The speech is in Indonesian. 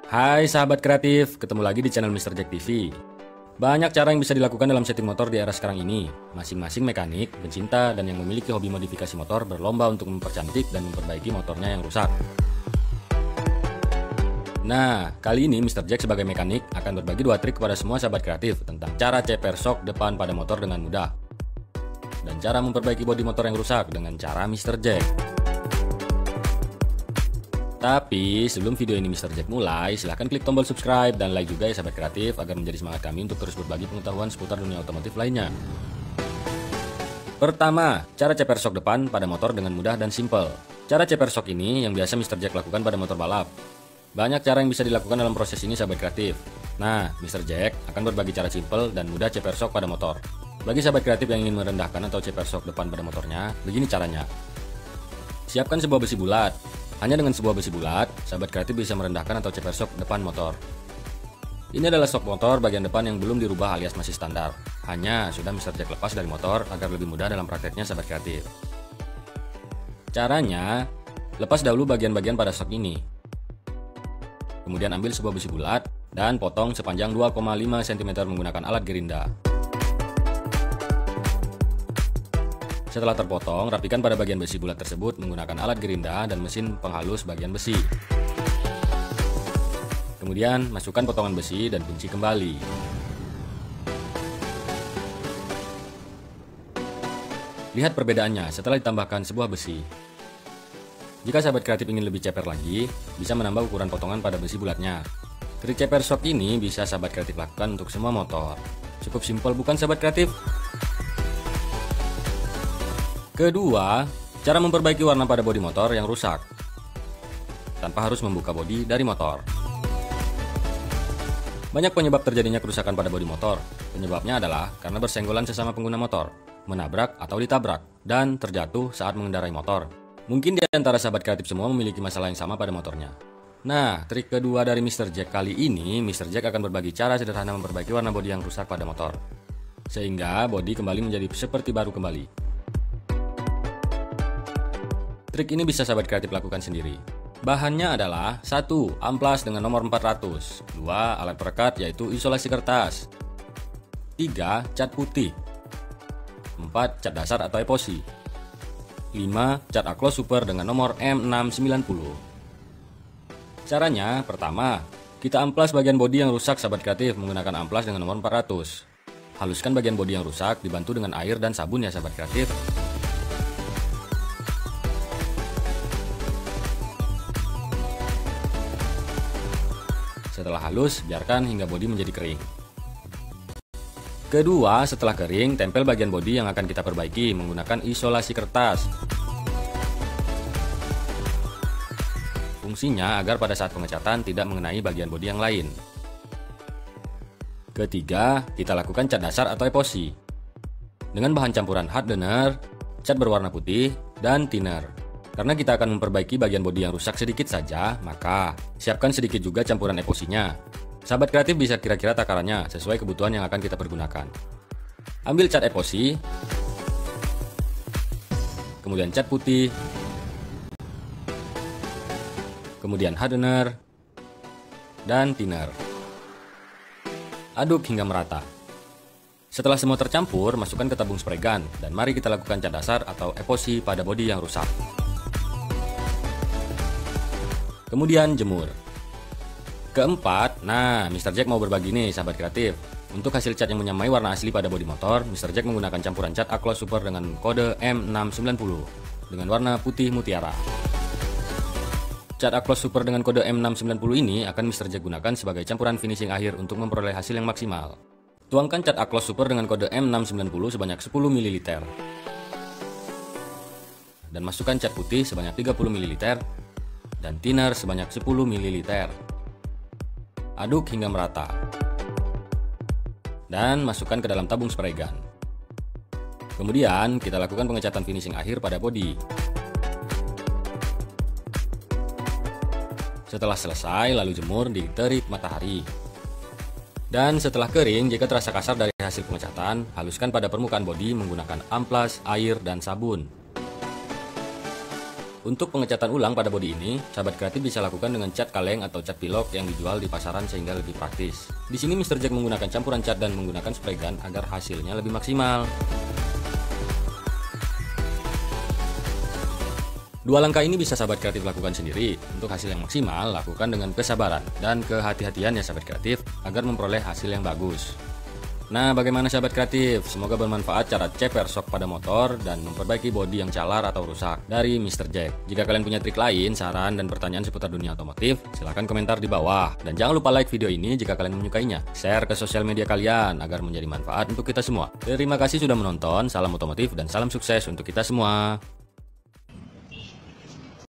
Hai sahabat kreatif, ketemu lagi di channel Mr. Jack TV. Banyak cara yang bisa dilakukan dalam setting motor di era sekarang ini. Masing-masing mekanik, pencinta, dan yang memiliki hobi modifikasi motor berlomba untuk mempercantik dan memperbaiki motornya yang rusak. Nah, kali ini Mr. Jack sebagai mekanik akan berbagi 2 trik kepada semua sahabat kreatif tentang cara ceper shock depan pada motor dengan mudah. Dan cara memperbaiki bodi motor yang rusak dengan cara Mr. Jack. Tapi sebelum video ini Mr. Jack mulai, silahkan klik tombol subscribe dan like juga ya sahabat kreatif agar menjadi semangat kami untuk terus berbagi pengetahuan seputar dunia otomotif lainnya. Pertama, cara ceper shock depan pada motor dengan mudah dan simple. Cara ceper shock ini yang biasa Mr. Jack lakukan pada motor balap. Banyak cara yang bisa dilakukan dalam proses ini sahabat kreatif. Nah, Mr. Jack akan berbagi cara simple dan mudah ceper shock pada motor. Bagi sahabat kreatif yang ingin merendahkan atau ceper shock depan pada motornya, begini caranya. Siapkan sebuah besi bulat. Hanya dengan sebuah besi bulat, sahabat kreatif bisa merendahkan atau ceper shock depan motor. Ini adalah shock motor bagian depan yang belum dirubah alias masih standar. Hanya sudah Mr. Jack lepas dari motor agar lebih mudah dalam prakteknya sahabat kreatif. Caranya, lepas dahulu bagian-bagian pada shock ini. Kemudian ambil sebuah besi bulat dan potong sepanjang 2,5 cm menggunakan alat gerinda. Setelah terpotong, rapikan pada bagian besi bulat tersebut menggunakan alat gerinda dan mesin penghalus bagian besi. Kemudian, masukkan potongan besi dan kunci kembali. Lihat perbedaannya setelah ditambahkan sebuah besi. Jika sahabat kreatif ingin lebih ceper lagi, bisa menambah ukuran potongan pada besi bulatnya. Trik ceper shock ini bisa sahabat kreatif lakukan untuk semua motor. Cukup simpel bukan sahabat kreatif? Kedua, cara memperbaiki warna pada bodi motor yang rusak tanpa harus membuka bodi dari motor. Banyak penyebab terjadinya kerusakan pada bodi motor. Penyebabnya adalah karena bersenggolan sesama pengguna motor, menabrak atau ditabrak, dan terjatuh saat mengendarai motor. Mungkin di antara sahabat kreatif semua memiliki masalah yang sama pada motornya. Nah, trik kedua dari Mr. Jack kali ini, Mr. Jack akan berbagi cara sederhana memperbaiki warna bodi yang rusak pada motor, sehingga bodi kembali menjadi seperti baru kembali. Trik ini bisa sahabat kreatif lakukan sendiri. Bahannya adalah 1. Amplas dengan nomor 400. 2. Alat perekat yaitu isolasi kertas. 3. Cat putih. 4. Cat dasar atau epoxy. 5. Cat aklos super dengan nomor M690. Caranya, pertama, kita amplas bagian bodi yang rusak sahabat kreatif menggunakan amplas dengan nomor 400. Haluskan bagian bodi yang rusak dibantu dengan air dan sabun ya sahabat kreatif. Setelah halus, biarkan hingga bodi menjadi kering. Kedua, setelah kering, tempel bagian bodi yang akan kita perbaiki menggunakan isolasi kertas. Fungsinya agar pada saat pengecatan tidak mengenai bagian bodi yang lain. Ketiga, kita lakukan cat dasar atau epoxy. Dengan bahan campuran hardener, cat berwarna putih, dan thinner. Karena kita akan memperbaiki bagian bodi yang rusak sedikit saja, maka siapkan sedikit juga campuran epoxinya. Sahabat kreatif bisa kira-kira takarannya sesuai kebutuhan yang akan kita pergunakan. Ambil cat epoxy, kemudian cat putih, kemudian hardener, dan thinner. Aduk hingga merata. Setelah semua tercampur, masukkan ke tabung spray gun, dan mari kita lakukan cat dasar atau epoxy pada bodi yang rusak. Kemudian jemur. Keempat, nah Mr. Jack mau berbagi nih sahabat kreatif. Untuk hasil cat yang menyamai warna asli pada bodi motor, Mr. Jack menggunakan campuran cat Aklos Super dengan kode M690 dengan warna putih mutiara. Cat Aklos Super dengan kode M690 ini akan Mr. Jack gunakan sebagai campuran finishing akhir untuk memperoleh hasil yang maksimal. Tuangkan cat Aklos Super dengan kode M690 sebanyak 10 ml. Dan masukkan cat putih sebanyak 30 ml. Dan thinner sebanyak 10 ml. Aduk hingga merata. Dan masukkan ke dalam tabung spray gun. Kemudian kita lakukan pengecatan finishing akhir pada bodi. Setelah selesai, lalu jemur di terik matahari. Dan setelah kering, jika terasa kasar dari hasil pengecatan, haluskan pada permukaan bodi menggunakan amplas, air, dan sabun. Untuk pengecatan ulang pada bodi ini, sahabat kreatif bisa lakukan dengan cat kaleng atau cat pilok yang dijual di pasaran sehingga lebih praktis. Di sini Mr. Jack menggunakan campuran cat dan menggunakan spray gun agar hasilnya lebih maksimal. Dua langkah ini bisa sahabat kreatif lakukan sendiri. Untuk hasil yang maksimal, lakukan dengan kesabaran dan kehati-hatian ya sahabat kreatif agar memperoleh hasil yang bagus. Nah, bagaimana sahabat kreatif? Semoga bermanfaat cara ceper shock pada motor dan memperbaiki bodi yang calar atau rusak dari Mr. Jack. Jika kalian punya trik lain, saran, dan pertanyaan seputar dunia otomotif, silahkan komentar di bawah. Dan jangan lupa like video ini jika kalian menyukainya. Share ke sosial media kalian agar menjadi manfaat untuk kita semua. Terima kasih sudah menonton, salam otomotif dan salam sukses untuk kita semua.